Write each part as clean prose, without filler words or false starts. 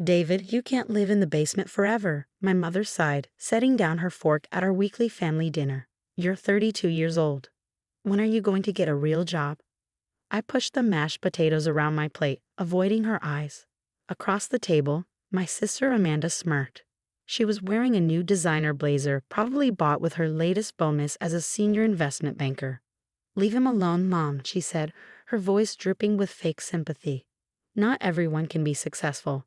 David, you can't live in the basement forever, my mother sighed, setting down her fork at our weekly family dinner. You're 32 years old. When are you going to get a real job? I pushed the mashed potatoes around my plate, avoiding her eyes. Across the table, my sister Amanda smirked. She was wearing a new designer blazer, probably bought with her latest bonus as a senior investment banker. Leave him alone, Mom, she said, her voice dripping with fake sympathy. Not everyone can be successful.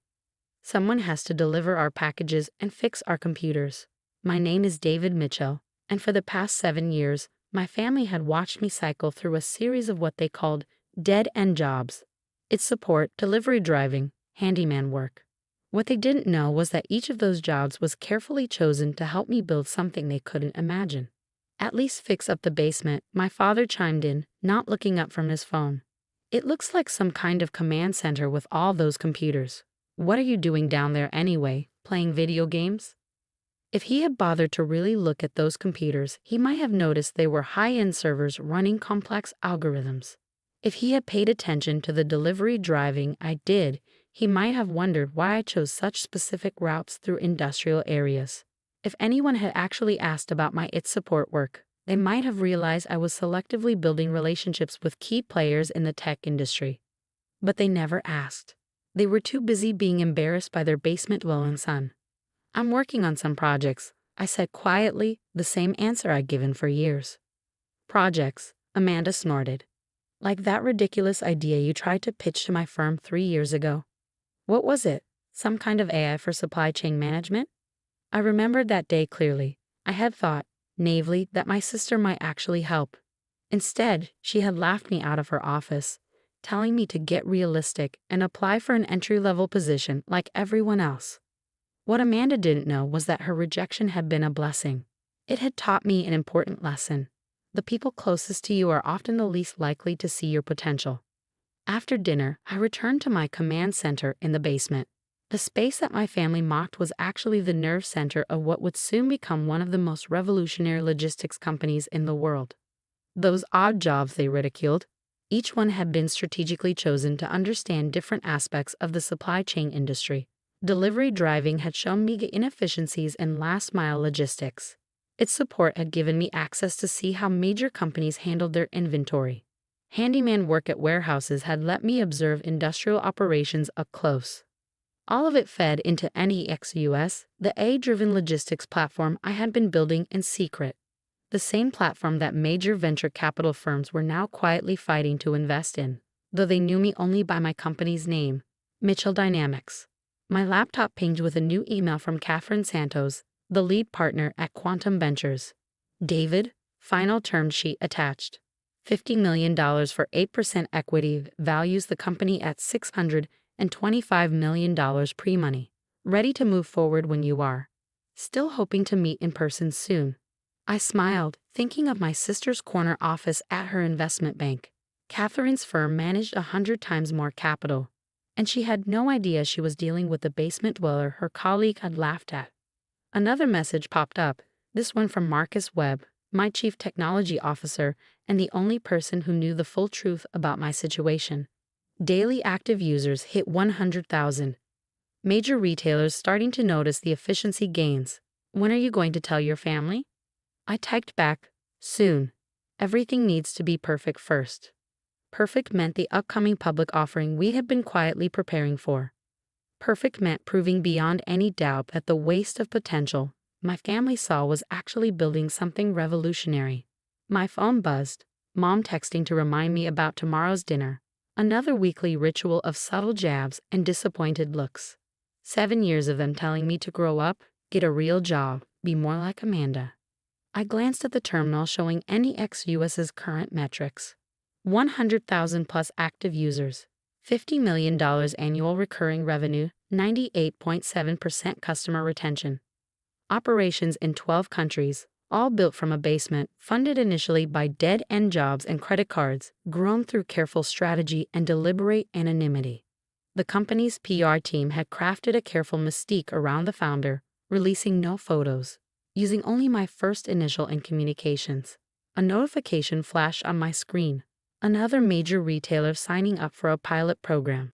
Someone has to deliver our packages and fix our computers. My name is David Mitchell, and for the past 7 years, my family had watched me cycle through a series of what they called dead-end jobs. It's support, delivery driving, handyman work. What they didn't know was that each of those jobs was carefully chosen to help me build something they couldn't imagine. At least fix up the basement, my father chimed in, not looking up from his phone. It looks like some kind of command center with all those computers. What are you doing down there anyway, playing video games? If he had bothered to really look at those computers, he might have noticed they were high-end servers running complex algorithms. If he had paid attention to the delivery driving I did, he might have wondered why I chose such specific routes through industrial areas. If anyone had actually asked about my IT support work, they might have realized I was selectively building relationships with key players in the tech industry. But they never asked. They were too busy being embarrassed by their basement-dwelling son. I'm working on some projects, I said quietly, the same answer I'd given for years. Projects, Amanda snorted. Like that ridiculous idea you tried to pitch to my firm 3 years ago. What was it? Some kind of AI for supply chain management? I remembered that day clearly. I had thought, naively, that my sister might actually help. Instead, she had laughed me out of her office, telling me to get realistic and apply for an entry-level position like everyone else. What Amanda didn't know was that her rejection had been a blessing. It had taught me an important lesson. The people closest to you are often the least likely to see your potential. After dinner, I returned to my command center in the basement. The space that my family mocked was actually the nerve center of what would soon become one of the most revolutionary logistics companies in the world. Those odd jobs they ridiculed, each one had been strategically chosen to understand different aspects of the supply chain industry. Delivery driving had shown me the inefficiencies in last-mile logistics. Its support had given me access to see how major companies handled their inventory. Handyman work at warehouses had let me observe industrial operations up close. All of it fed into NEXUS, the AI-driven logistics platform I had been building in secret. The same platform that major venture capital firms were now quietly fighting to invest in, though they knew me only by my company's name, Mitchell Dynamics. My laptop pinged with a new email from Catherine Santos, the lead partner at Quantum Ventures. David, final term sheet attached. $50 million for 8% equity values the company at $625 million pre-money. Ready to move forward when you are. Still hoping to meet in person soon. I smiled, thinking of my sister's corner office at her investment bank. Catherine's firm managed 100 times more capital, and she had no idea she was dealing with the basement dweller her colleague had laughed at. Another message popped up, this one from Marcus Webb, my chief technology officer and the only person who knew the full truth about my situation. Daily active users hit 100,000. Major retailers starting to notice the efficiency gains. When are you going to tell your family? I typed back, soon. Everything needs to be perfect first. Perfect meant the upcoming public offering we had been quietly preparing for. Perfect meant proving beyond any doubt that the waste of potential my family saw was actually building something revolutionary. My phone buzzed, Mom texting to remind me about tomorrow's dinner. Another weekly ritual of subtle jabs and disappointed looks. 7 years of them telling me to grow up, get a real job, be more like Amanda. I glanced at the terminal showing NEXUS's current metrics. 100,000 plus active users, $50 million annual recurring revenue, 98.7% customer retention. Operations in 12 countries, all built from a basement, funded initially by dead-end jobs and credit cards, grown through careful strategy and deliberate anonymity. The company's PR team had crafted a careful mystique around the founder, releasing no photos, using only my first initial in communications. A notification flashed on my screen. Another major retailer signing up for a pilot program.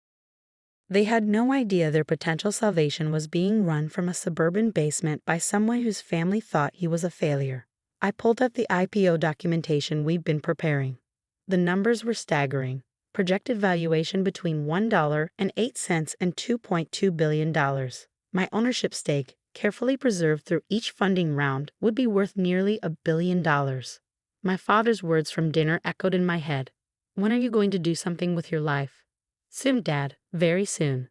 They had no idea their potential salvation was being run from a suburban basement by someone whose family thought he was a failure. I pulled up the IPO documentation we'd been preparing. The numbers were staggering. Projected valuation between $1.08 and $2.2 billion. My ownership stake, carefully preserved through each funding round, would be worth nearly $1 billion. My father's words from dinner echoed in my head. When are you going to do something with your life? Soon, Dad, very soon.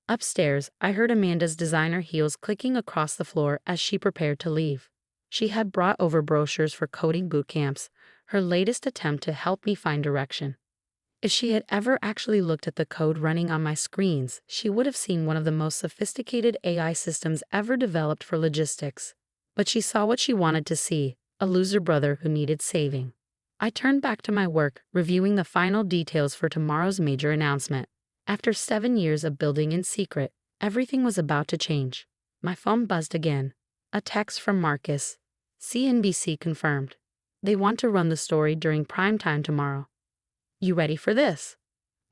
Upstairs, I heard Amanda's designer heels clicking across the floor as she prepared to leave. She had brought over brochures for coding boot camps, her latest attempt to help me find direction. If she had ever actually looked at the code running on my screens, she would have seen one of the most sophisticated AI systems ever developed for logistics. But she saw what she wanted to see, a loser brother who needed saving. I turned back to my work, reviewing the final details for tomorrow's major announcement. After 7 years of building in secret, everything was about to change. My phone buzzed again. A text from Marcus. CNBC confirmed. They want to run the story during prime time tomorrow. You ready for this?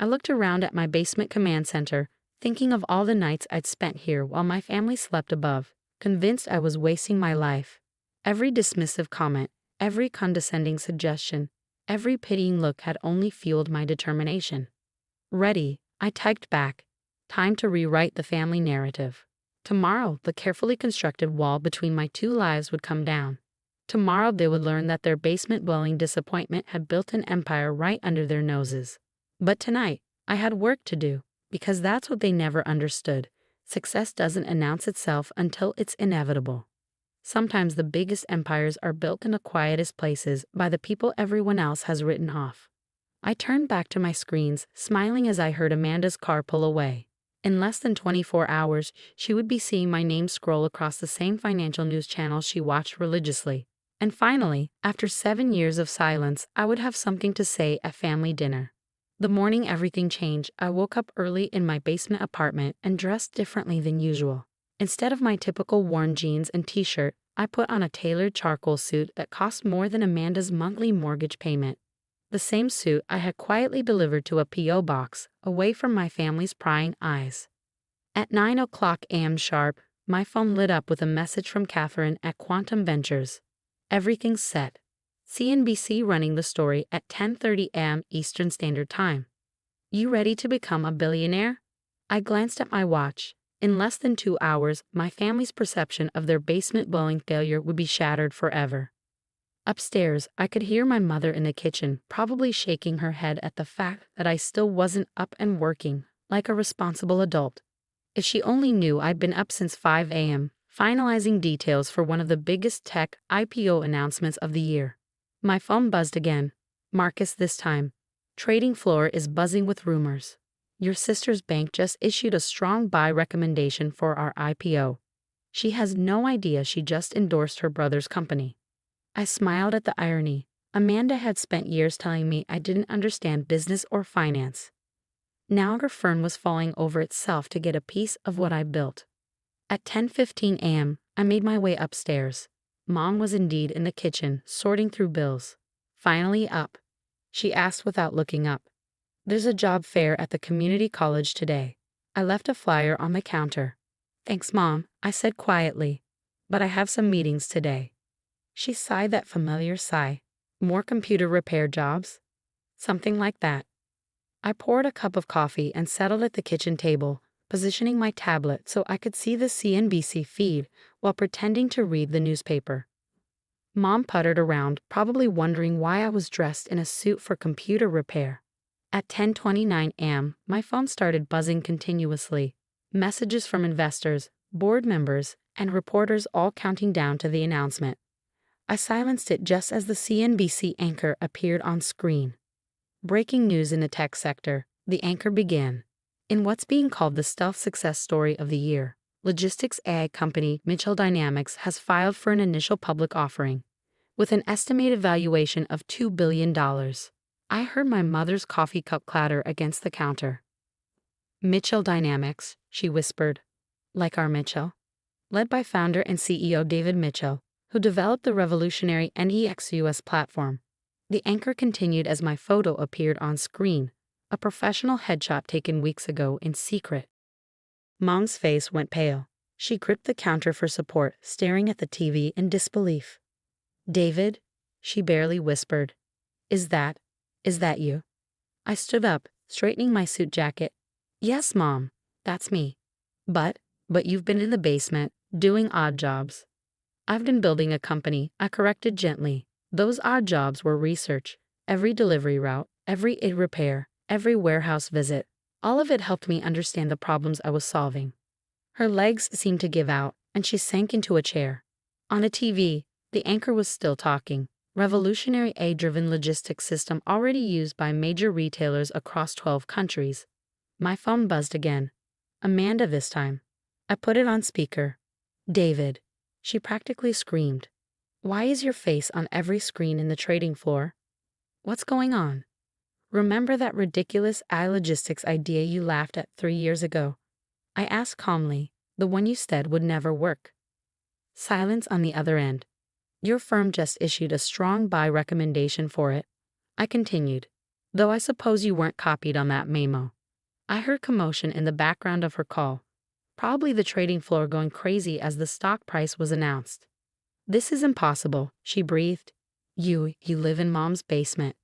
I looked around at my basement command center, thinking of all the nights I'd spent here while my family slept above, convinced I was wasting my life. Every dismissive comment, every condescending suggestion, every pitying look had only fueled my determination. Ready, I typed back. Time to rewrite the family narrative. Tomorrow, the carefully constructed wall between my two lives would come down. Tomorrow they would learn that their basement-dwelling disappointment had built an empire right under their noses. But tonight, I had work to do, because that's what they never understood. Success doesn't announce itself until it's inevitable. Sometimes the biggest empires are built in the quietest places by the people everyone else has written off. I turned back to my screens, smiling as I heard Amanda's car pull away. In less than 24 hours, she would be seeing my name scroll across the same financial news channels she watched religiously. And finally, after 7 years of silence, I would have something to say at family dinner. The morning everything changed, I woke up early in my basement apartment and dressed differently than usual. Instead of my typical worn jeans and t-shirt, I put on a tailored charcoal suit that cost more than Amanda's monthly mortgage payment. The same suit I had quietly delivered to a P.O. box, away from my family's prying eyes. At 9 a.m. sharp, my phone lit up with a message from Catherine at Quantum Ventures. Everything's set. CNBC running the story at 10:30 a.m. Eastern Standard Time. You ready to become a billionaire? I glanced at my watch. In less than 2 hours, my family's perception of their basement-dwelling failure would be shattered forever. Upstairs, I could hear my mother in the kitchen, probably shaking her head at the fact that I still wasn't up and working, like a responsible adult. If she only knew I'd been up since 5 a.m., finalizing details for one of the biggest tech IPO announcements of the year. My phone buzzed again. Marcus this time. Trading floor is buzzing with rumors. Your sister's bank just issued a strong buy recommendation for our IPO. She has no idea she just endorsed her brother's company. I smiled at the irony. Amanda had spent years telling me I didn't understand business or finance. Now her firm was falling over itself to get a piece of what I built. At 10:15 a.m., I made my way upstairs. Mom was indeed in the kitchen, sorting through bills. Finally up. She asked without looking up. There's a job fair at the community college today. I left a flyer on the counter. Thanks, Mom, I said quietly. But I have some meetings today. She sighed that familiar sigh. More computer repair jobs? Something like that. I poured a cup of coffee and settled at the kitchen table, positioning my tablet so I could see the CNBC feed while pretending to read the newspaper. Mom puttered around, probably wondering why I was dressed in a suit for computer repair. At 10:29 a.m., my phone started buzzing continuously. Messages from investors, board members, and reporters all counting down to the announcement. I silenced it just as the CNBC anchor appeared on screen. Breaking news in the tech sector, the anchor began. In what's being called the stealth success story of the year, logistics AI company Mitchell Dynamics has filed for an initial public offering, with an estimated valuation of $2 billion. I heard my mother's coffee cup clatter against the counter. Mitchell Dynamics, she whispered. Like our Mitchell? Led by founder and CEO David Mitchell, who developed the revolutionary NEXUS platform. The anchor continued as my photo appeared on screen, A professional headshot taken weeks ago in secret. Mom's face went pale. She gripped the counter for support, staring at the TV in disbelief. "David?" she barely whispered. Is that you?" I stood up, straightening my suit jacket. "Yes, Mom, that's me. But you've been in the basement, doing odd jobs." "I've been building a company," I corrected gently. "Those odd jobs were research. Every delivery route, every aid repair, every warehouse visit. All of it helped me understand the problems I was solving." Her legs seemed to give out, and she sank into a chair. On a TV, the anchor was still talking. Revolutionary AI-driven logistics system already used by major retailers across 12 countries. My phone buzzed again. Amanda this time. I put it on speaker. "David," she practically screamed. "Why is your face on every screen in the trading floor? What's going on? Remember that ridiculous AI logistics idea you laughed at 3 years ago?" I asked calmly, "the one you said would never work." Silence on the other end. "Your firm just issued a strong buy recommendation for it," I continued, "though I suppose you weren't copied on that memo." I heard commotion in the background of her call, probably the trading floor going crazy as the stock price was announced. "This is impossible," she breathed. You live in Mom's basement."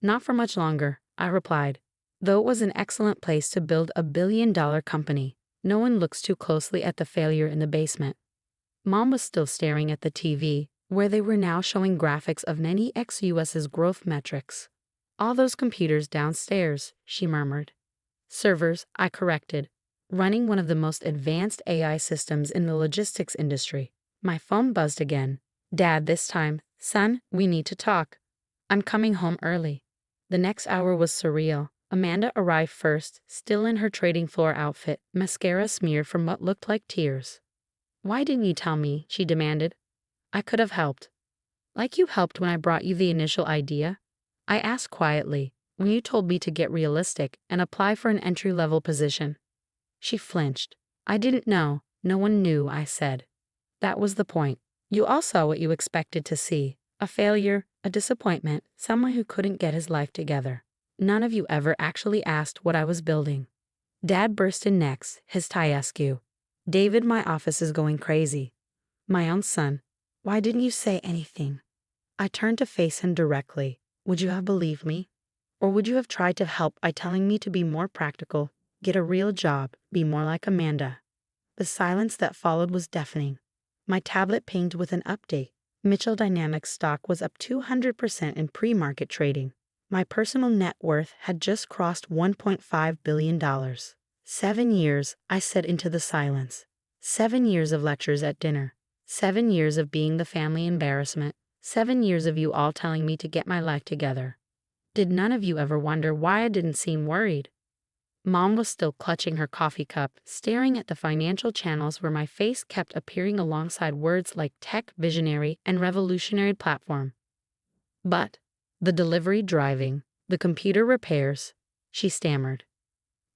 "Not for much longer," I replied. "Though it was an excellent place to build a billion-dollar company, no one looks too closely at the failure in the basement." Mom was still staring at the TV, where they were now showing graphics of many ex-US's growth metrics. "All those computers downstairs," she murmured. "Servers," I corrected. "Running one of the most advanced AI systems in the logistics industry." My phone buzzed again. "Dad this time. Son, we need to talk. I'm coming home early." The next hour was surreal. Amanda arrived first, still in her trading floor outfit, mascara smeared from what looked like tears. "Why didn't you tell me?" she demanded. "I could have helped." "Like you helped when I brought you the initial idea?" I asked quietly, "when you told me to get realistic and apply for an entry-level position." She flinched. "I didn't know. No one knew," I said. "That was the point. You all saw what you expected to see. A failure, a disappointment, someone who couldn't get his life together. None of you ever actually asked what I was building." Dad burst in next, his tie askew. "David, my office is going crazy." "My own son. Why didn't you say anything?" I turned to face him directly. "Would you have believed me? Or would you have tried to help by telling me to be more practical, get a real job, be more like Amanda?" The silence that followed was deafening. My tablet pinged with an update. Mitchell Dynamics stock was up 200% in pre-market trading. My personal net worth had just crossed $1.5 billion. 7 years, I said into the silence. 7 years of lectures at dinner. 7 years of being the family embarrassment. 7 years of you all telling me to get my life together. Did none of you ever wonder why I didn't seem worried? Mom was still clutching her coffee cup, staring at the financial channels where my face kept appearing alongside words like tech visionary and revolutionary platform. "But the delivery driving, the computer repairs," she stammered.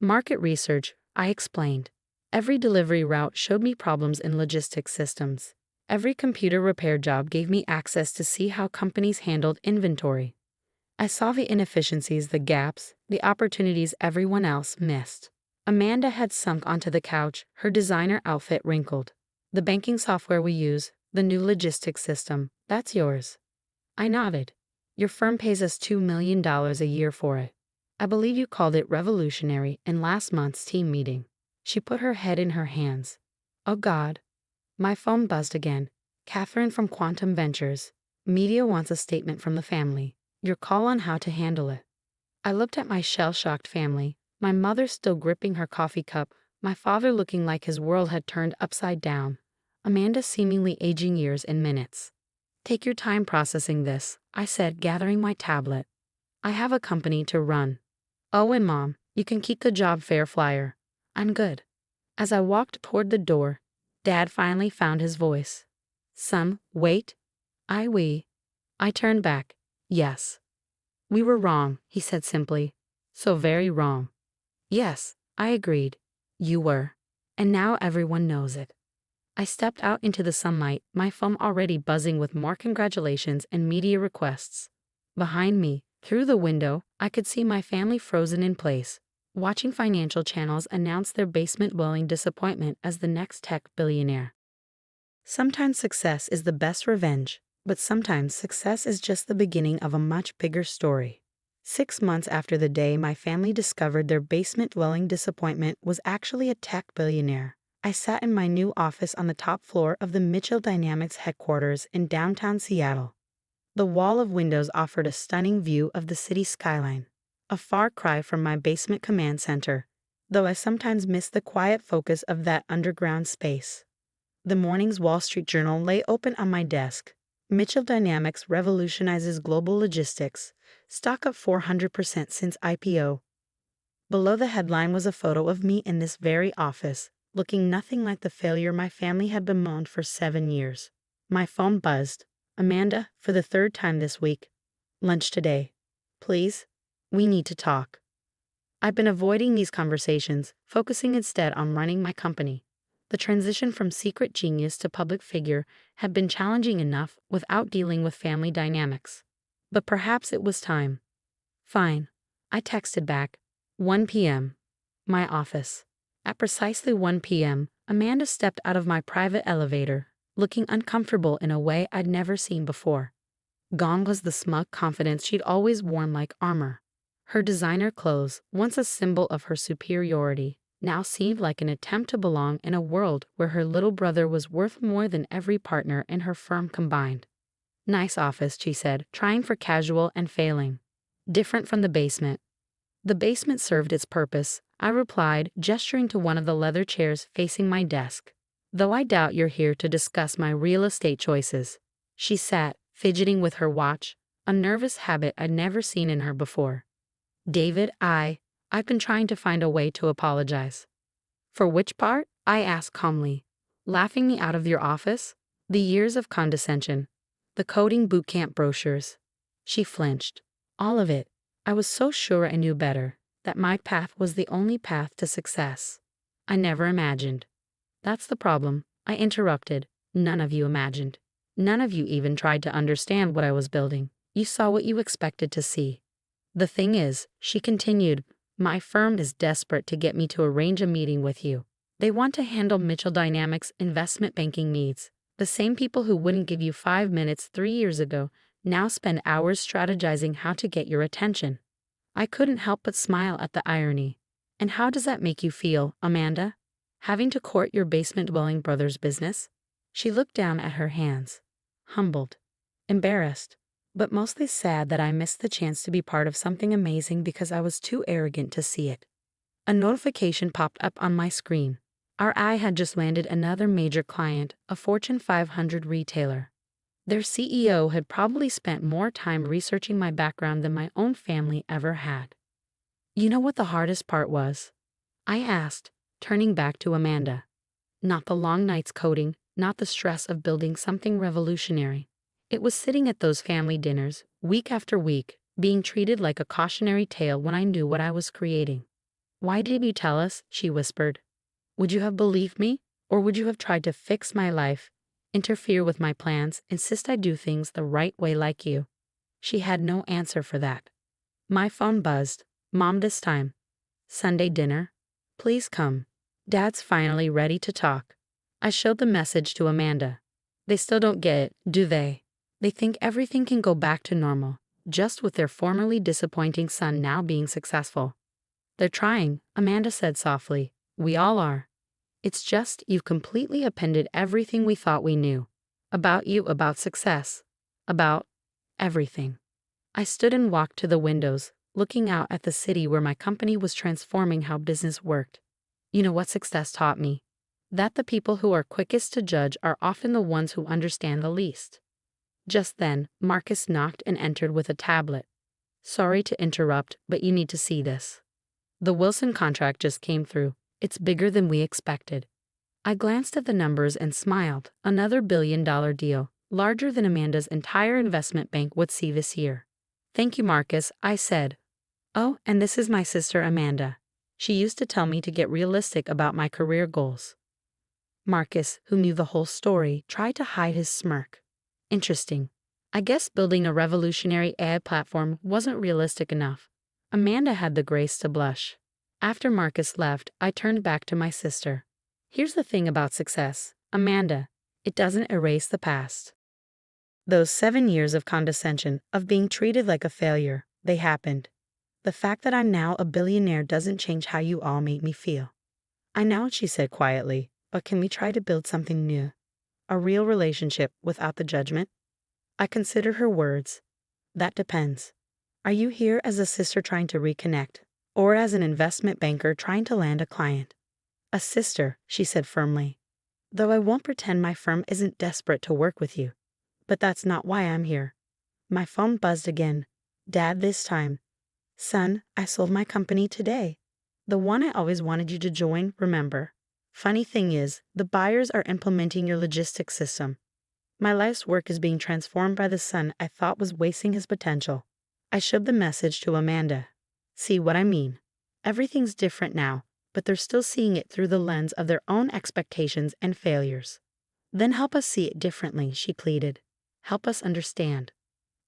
"Market research," I explained. "Every delivery route showed me problems in logistics systems. Every computer repair job gave me access to see how companies handled inventory. I saw the inefficiencies, the gaps, the opportunities everyone else missed." Amanda had sunk onto the couch, her designer outfit wrinkled. "The banking software we use, the new logistics system, that's yours." I nodded. "Your firm pays us $2 million a year for it. I believe you called it revolutionary in last month's team meeting." She put her head in her hands. "Oh God." My phone buzzed again. "Catherine from Quantum Ventures. Media wants a statement from the family. Your call on how to handle it." I looked at my shell-shocked family, my mother still gripping her coffee cup, my father looking like his world had turned upside down, Amanda seemingly aging years in minutes. "Take your time processing this," I said, gathering my tablet. "I have a company to run. Oh, and Mom, you can keep the job fair flyer. I'm good." As I walked toward the door, Dad finally found his voice. "Son, wait." I turned back. "Yes. We were wrong," he said simply. "So very wrong." "Yes," I agreed. "You were. And now everyone knows it." I stepped out into the sunlight, my phone already buzzing with more congratulations and media requests. Behind me, through the window, I could see my family frozen in place, watching financial channels announce their basement-dwelling disappointment as the next tech billionaire. Sometimes success is the best revenge, but sometimes success is just the beginning of a much bigger story. 6 months after the day my family discovered their basement-dwelling disappointment was actually a tech billionaire, I sat in my new office on the top floor of the Mitchell Dynamics headquarters in downtown Seattle. The wall of windows offered a stunning view of the city skyline, a far cry from my basement command center, though I sometimes miss the quiet focus of that underground space. The morning's Wall Street Journal lay open on my desk. Mitchell Dynamics revolutionizes global logistics, stock up 400% since IPO. Below the headline was a photo of me in this very office, looking nothing like the failure my family had bemoaned for 7 years. My phone buzzed. Amanda, for the third time this week. Lunch today. Please? We need to talk. I've been avoiding these conversations, focusing instead on running my company. The transition from secret genius to public figure had been challenging enough without dealing with family dynamics. But perhaps it was time. Fine. I texted back. 1 p.m. My office. At precisely 1 p.m., Amanda stepped out of my private elevator, looking uncomfortable in a way I'd never seen before. Gone was the smug confidence she'd always worn like armor. Her designer clothes, once a symbol of her superiority, now seemed like an attempt to belong in a world where her little brother was worth more than every partner in her firm combined. Nice office, she said, trying for casual and failing. Different from the basement. The basement served its purpose, I replied, gesturing to one of the leather chairs facing my desk. Though I doubt you're here to discuss my real estate choices. She sat, fidgeting with her watch, a nervous habit I'd never seen in her before. David, I've been trying to find a way to apologize. For which part? I asked calmly. Laughing me out of your office? The years of condescension. The coding bootcamp brochures. She flinched. All of it. I was so sure I knew better, that my path was the only path to success. I never imagined. That's the problem, I interrupted. None of you imagined. None of you even tried to understand what I was building. You saw what you expected to see. The thing is, she continued, my firm is desperate to get me to arrange a meeting with you. They want to handle Mitchell Dynamics' investment banking needs. The same people who wouldn't give you 5 minutes 3 years ago now spend hours strategizing how to get your attention. I couldn't help but smile at the irony. And how does that make you feel, Amanda? Having to court your basement-dwelling brother's business? She looked down at her hands. Humbled. Embarrassed. But mostly sad that I missed the chance to be part of something amazing because I was too arrogant to see it. A notification popped up on my screen. Our eye had just landed another major client, a Fortune 500 retailer. Their CEO had probably spent more time researching my background than my own family ever had. You know what the hardest part was? I asked, turning back to Amanda. Not the long nights coding, not the stress of building something revolutionary. It was sitting at those family dinners, week after week, being treated like a cautionary tale when I knew what I was creating. Why did you tell us? She whispered. Would you have believed me? Or would you have tried to fix my life, interfere with my plans, insist I do things the right way like you? She had no answer for that. My phone buzzed. Mom this time. Sunday dinner? Please come. Dad's finally ready to talk. I showed the message to Amanda. They still don't get it, do they? They think everything can go back to normal, just with their formerly disappointing son now being successful. They're trying, Amanda said softly. We all are. It's just you've completely upended everything we thought we knew. About you, about success. About everything. I stood and walked to the windows, looking out at the city where my company was transforming how business worked. You know what success taught me? That the people who are quickest to judge are often the ones who understand the least. Just then, Marcus knocked and entered with a tablet. Sorry to interrupt, but you need to see this. The Wilson contract just came through. It's bigger than we expected. I glanced at the numbers and smiled. Another billion-dollar deal, larger than Amanda's entire investment bank would see this year. Thank you, Marcus, I said. Oh, and this is my sister Amanda. She used to tell me to get realistic about my career goals. Marcus, who knew the whole story, tried to hide his smirk. Interesting. I guess building a revolutionary AI platform wasn't realistic enough. Amanda had the grace to blush. After Marcus left, I turned back to my sister. Here's the thing about success, Amanda. It doesn't erase the past. Those 7 years of condescension, of being treated like a failure, they happened. The fact that I'm now a billionaire doesn't change how you all made me feel. I know, she said quietly, but can we try to build something new? A real relationship without the judgment? I considered her words. That depends. Are you here as a sister trying to reconnect, or as an investment banker trying to land a client? A sister, she said firmly. Though I won't pretend my firm isn't desperate to work with you. But that's not why I'm here. My phone buzzed again. Dad this time. Son, I sold my company today. The one I always wanted you to join, remember? Funny thing is, the buyers are implementing your logistics system. My life's work is being transformed by the son I thought was wasting his potential. I showed the message to Amanda. See what I mean? Everything's different now, but they're still seeing it through the lens of their own expectations and failures. Then help us see it differently, she pleaded. Help us understand.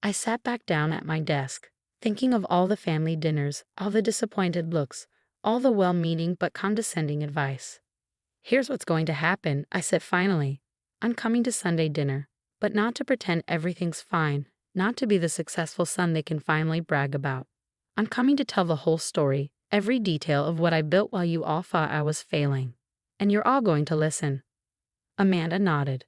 I sat back down at my desk, thinking of all the family dinners, all the disappointed looks, all the well-meaning but condescending advice. Here's what's going to happen, I said finally. I'm coming to Sunday dinner, but not to pretend everything's fine, not to be the successful son they can finally brag about. I'm coming to tell the whole story, every detail of what I built while you all thought I was failing. And you're all going to listen. Amanda nodded.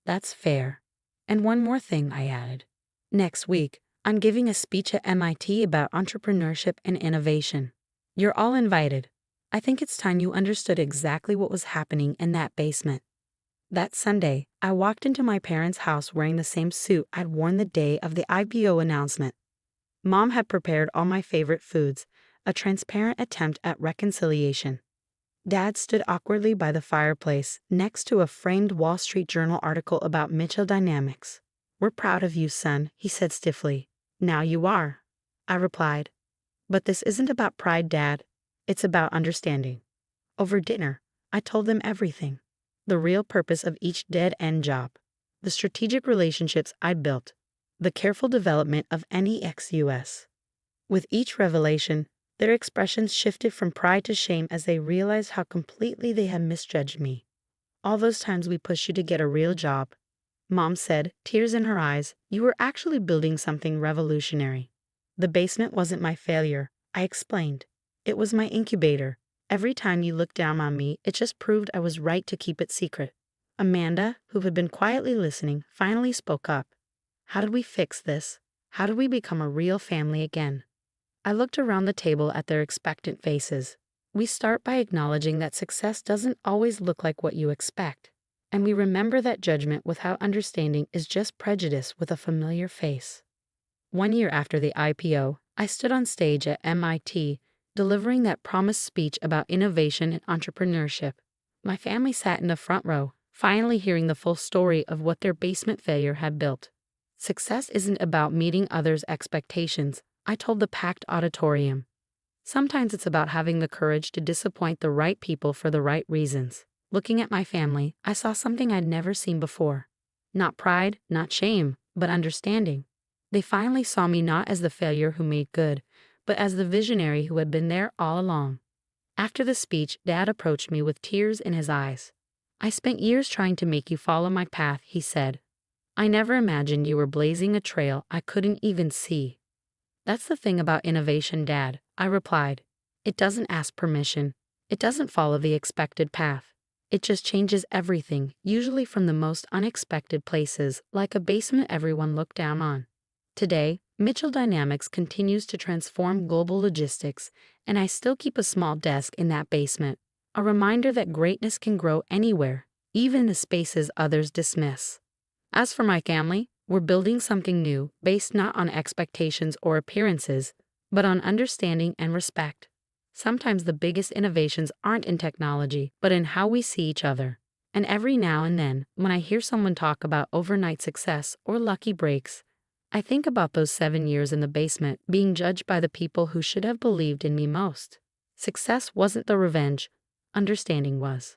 That's fair. And one more thing, I added. Next week, I'm giving a speech at MIT about entrepreneurship and innovation. You're all invited. I think it's time you understood exactly what was happening in that basement. That Sunday, I walked into my parents' house wearing the same suit I'd worn the day of the IPO announcement. Mom had prepared all my favorite foods, a transparent attempt at reconciliation. Dad stood awkwardly by the fireplace, next to a framed Wall Street Journal article about Mitchell Dynamics. We're proud of you, son, he said stiffly. Now you are, I replied. But this isn't about pride, Dad. It's about understanding. Over dinner, I told them everything. The real purpose of each dead-end job. The strategic relationships I built. The careful development of any ex-US. With each revelation, their expressions shifted from pride to shame as they realized how completely they had misjudged me. All those times we pushed you to get a real job. Mom said, tears in her eyes, you were actually building something revolutionary. The basement wasn't my failure, I explained. It was my incubator. Every time you looked down on me, it just proved I was right to keep it secret. Amanda, who had been quietly listening, finally spoke up. How did we fix this? How did we become a real family again? I looked around the table at their expectant faces. We start by acknowledging that success doesn't always look like what you expect. And we remember that judgment without understanding is just prejudice with a familiar face. 1 year after the IPO, I stood on stage at MIT, delivering that promised speech about innovation and entrepreneurship. My family sat in the front row, finally hearing the full story of what their basement failure had built. Success isn't about meeting others' expectations, I told the packed auditorium. Sometimes it's about having the courage to disappoint the right people for the right reasons. Looking at my family, I saw something I'd never seen before. Not pride, not shame, but understanding. They finally saw me not as the failure who made good, but as the visionary who had been there all along. After the speech, Dad approached me with tears in his eyes. I spent years trying to make you follow my path, he said. I never imagined you were blazing a trail I couldn't even see. That's the thing about innovation, Dad, I replied. It doesn't ask permission. It doesn't follow the expected path. It just changes everything, usually from the most unexpected places, like a basement everyone looked down on. Today, Mitchell Dynamics continues to transform global logistics, and I still keep a small desk in that basement, a reminder that greatness can grow anywhere, even in the spaces others dismiss. As for my family, we're building something new, based not on expectations or appearances, but on understanding and respect. Sometimes the biggest innovations aren't in technology, but in how we see each other. And every now and then, when I hear someone talk about overnight success or lucky breaks, I think about those 7 years in the basement being judged by the people who should have believed in me most. Success wasn't the revenge, understanding was.